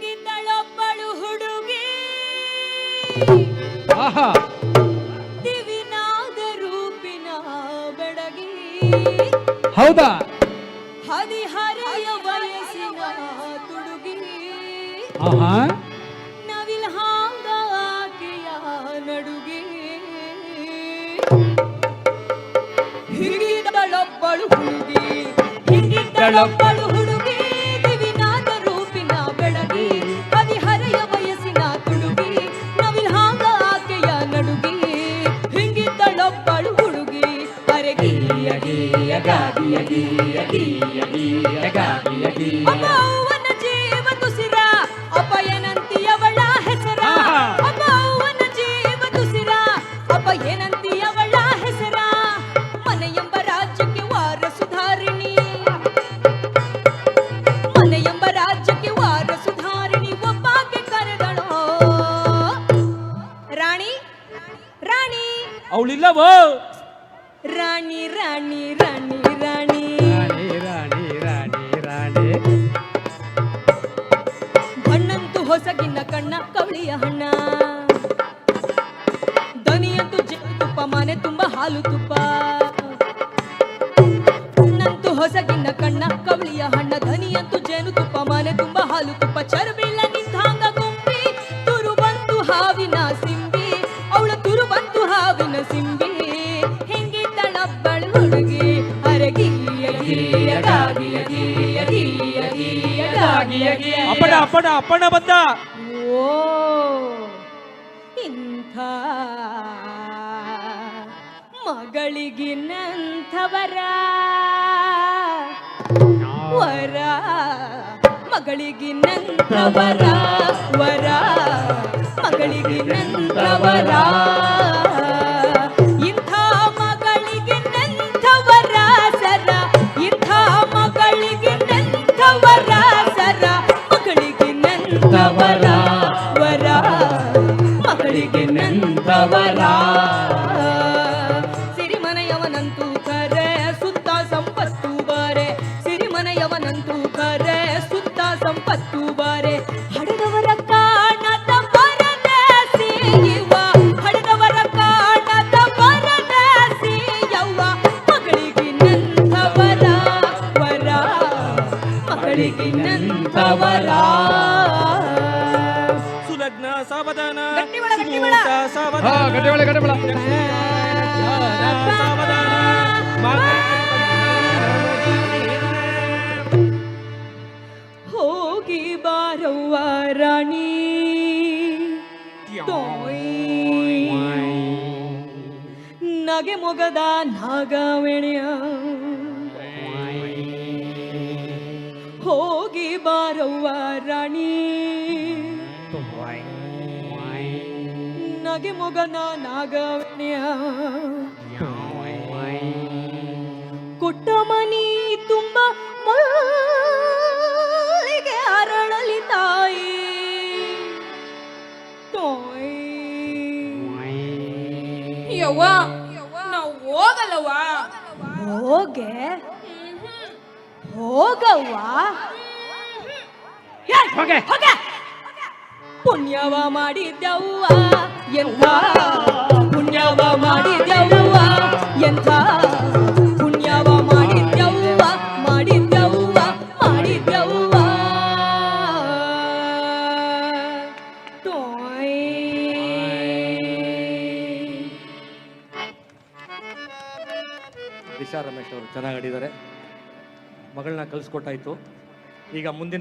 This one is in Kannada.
ಹಿಂಗಿದ್ದಳೊಬ್ಬಳು ಹುಡುಗಿ ಆಹಾ ದಿವಿನಾದ ರೂಪಿನ ಬೆಡಗಿ ಹೌದಾ ಹದಿಹರೆಯ ವಯಸ್ಸಿನ ತುಡುಗಿ ಆಹಾ ನವಿಲ್ ಹಾಂಗ ಆಕೆಯ ನಡುಗಿ ಹಿಂಗಿದ್ದಳೊಬ್ಬಳು ಹುಡುಗಿ ಹಿಂಗಿದ್ದಳೊಬ್ಬಳು ಹುಡುಗಿ ದಿವಿನಾದ ರೂಪಿನ ಬೆಡಗಿ ಹದಿಹರೆಯ ವಯಸ್ಸಿನ ತುಡುಗಿ ನವಿಲ್ ಹಾಂಗ ಆಕೆಯ ನಡುಗಿ ಹಿಂಗಿದ್ದಳೊಬ್ಬಳು ಹುಡುಗಿ ಅಬ್ಬವ್ವನ ಜೀವ ತುಸಿರ ಅಪಯನಂತಿಯವಳ ಹೆಸರ ಅಬ್ಬವ್ವನ ಜೀವ ತುಸಿರ ಅಪಯನಂತಿಯವಳ ಹೆಸರ ಮನೆಯೆಂಬ ರಾಜ್ಯಕ್ಕೆ ವಾರಸುಧಾರಿಣಿ ಮನೆಯೆಂಬ ರಾಜ್ಯಕ್ಕೆ ವಾರಸುಧಾರಿಣಿ ಒಬ್ಬಾಕೆ ಕರೆದಳೋ ರಾಣಿ ರಾಣಿ ಅವಳಿಲ್ಲವೋ ರಾಣಿ ರಾಣಿ ರಾಣಿ ರಾಣಿ ರಾಣಿ ರಾಣಿ ರಾಣಿ ರಾಣಿ ಬಣ್ಣಂತೂ ಹೊಸಗಿನ್ನ ಕಣ್ಣ ಕವಳಿಯ ಹಣ್ಣ ದನಿಯಂತೂ ಜೇನುತುಪ್ಪ ಮನೆ ತುಂಬ ಹಾಲು ತುಪ್ಪ ಬಣ್ಣಂತೂ ಹೊಸಗಿನ್ನ ಕಣ್ಣ ಕವಳಿಯ ಹಣ್ಣ ದನಿಯಂತೂ ಜೇನುತುಪ್ಪ ಮನೆ ತುಂಬ ಹಾಲು ತುಪ್ಪ ಚರ್ಬಿಲ್ಲ ನಿಂತಾಂಗ ಗುಂಬಿ ತುರು ಬಂತು ಹಾವಿನ ಸಿಂಬಿ ಅವಳ ತುರು ಬಂತು ಹಾವಿನ ಸಿಂಬಿ ಹಿಂಗಿದ್ದಳೊಬ್ಬಳು ಹುಡುಗಿ ಅಪ್ಪಣ ಅಪ್ಪಣ ಅಪ್ಪಣ ಬಂದ ಓ ಇಂಥ ಮಗಳಿಗಿನ್ನಂಥವರ ವರ ಮಗಳಿಗಿನ್ನಂಥವರ ವರ ಮಗಳಿಗಿನ್ನಂಥವರ ಇಂಥ ಮಗಳಿಗಿನ್ನಂಥವರ ಸರ ಇಂಥ ಮಗಳಿಗಿನ್ನಂಥವರ ಸರ ಮಗಳಿಗಿನ್ನಂಥವರ ವರ ಮಗಳಿಗಿನ್ನಂಥವರ ಸಿರಿಮನೆಯವನಂತೂ ಕರೆ ಸುತ್ತ ಸಂಪತ್ತು ಬಾರೆ ಸಿರಿಮನೆಯವನಂತೂ ಕರೆ ಸುತ್ತ ಸಂಪತ್ತು ಬಾರೆ ಹಡೆದವರ ಕಾಣದ ಬರದ ಸಿಯುವ ಹಡೆದವರ ಕಾಣದ ಬರದ ಸಿಯವ್ವ ಮಗಳಿಗಿನ್ನಂಥವರ ವರ ಮಗಳಿಗಿನ್ನಂಥವರ ಸುಲಗ್ನ ಸಾವಧಾನ ಗಟ್ಟಿಮಳ, ಗಟ್ಟಿಮಳ. ಸುಮೂರ್ತ ಸಾವಧಾನ ಗಟ್ಟಿಮಳ ಸಾವಧಾನ ಹೋಗಿ ಬಾರವ್ವ ರಾಣಿ ತೋಯ್ ನಗೆ ಮೊಗದ ನಾಗವೆಣಿಯ ಹೋಗಿ ಬಾರವ್ವ ರಾಣಿ ನಗೆ ಮೊಗನ ನಾಗವೆಣಿಯ ಕೊಟ್ಟ ಮನಿ ತುಂಬ ಮಲ್ಲಿಗೆ ಅರಳಲಿ ತಾಯಿ ತೋಯ್ ಯವ್ವ ನಾವು ಹೋಗಲ್ಲವ್ವ ಹೋಗೆ ಹೋಗವ್ವ ಹೋಗೆ ಹೋಗೆ ಪುಣ್ಯವ ಮಾಡಿದ್ದವ್ವ ಎಂಥ ಪುಣ್ಯವ ಮಾಡಿದ್ದವ್ವ ಎಂಥ ಪುಣ್ಯವ ಮಾಡಿದ್ದವ್ವ ಮಾಡಿದ್ದವ್ವ ಮಾಡಿದ್ದವ್ವ ತೋಯ್ ದಿಶಾ ರಮೇಶ್ ಅವರು ಚೆನ್ನಾಗಿ ಆಡಿದ್ದಾರೆ. ಮಗಳನ್ನ ಕಲಿಸ್ಕೊಟ್ಟಾಯ್ತು. ಈಗ ಮುಂದಿನ